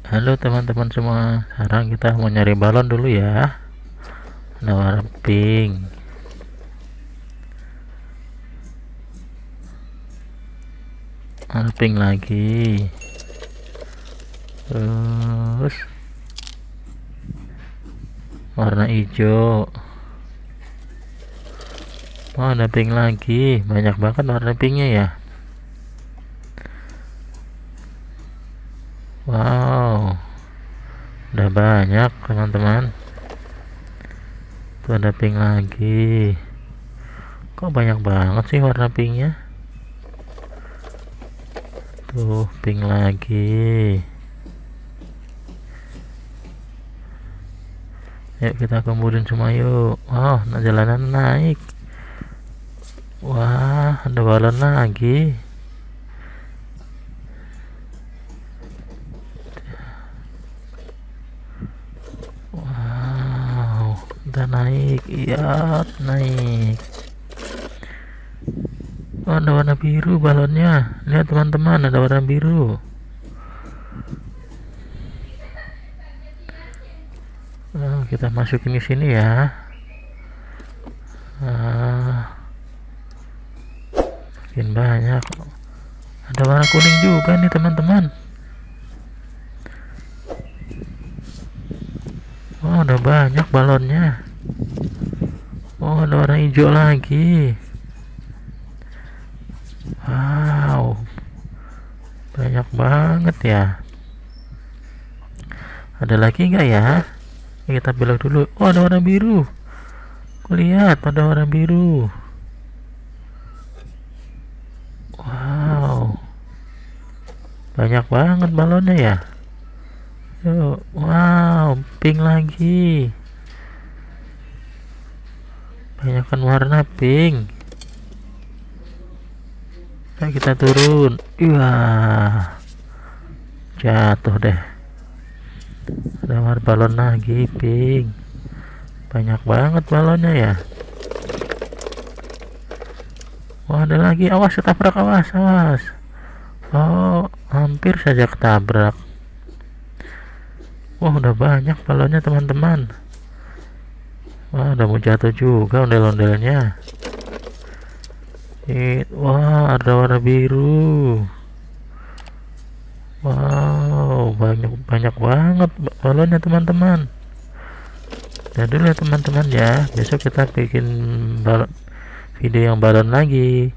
Halo teman-teman semua, sekarang kita mau nyari balon dulu ya. Ada warna pink, warna pink lagi, terus warna hijau. Oh, ada pink lagi, banyak banget warna pinknya ya. Wow, udah banyak teman-teman. Tuh ada pink lagi. Kok banyak banget sih warna pinknya? Tuh pink lagi. Yuk kita kumpulin semua yuk. Oh, jalanan naik. Wah, ada balon lagi. Wow, udah naik. Iya, naik. Oh, ada warna biru balonnya. Lihat teman-teman, ada warna biru. Oh, kita masukin di sini ya. Makin banyak. Ada warna kuning juga nih teman-teman. Oh, udah banyak balonnya. Oh, ada warna hijau lagi. Wow, banyak banget ya. Ada lagi nggak ya? Kita belok dulu. Oh, ada warna biru. Lihat, ada warna biru. Wow, banyak banget balonnya ya. Yuk, wow, pink lagi. Banyakkan warna pink. Nah, kita turun. Wah, jatuh deh. Ada warna balon lagi pink. Banyak banget balonnya ya. Wah, ada lagi. Awas ketabrak, awas, awas. Oh, hampir saja ketabrak. Wah, udah banyak balonnya teman-teman. Wah, udah mau jatuh juga ondel-ondelnya. Wah, ada warna biru. Wow, banyak banget balonnya teman-teman. Udah dulu ya teman-teman ya. Besok kita bikin video yang balon lagi.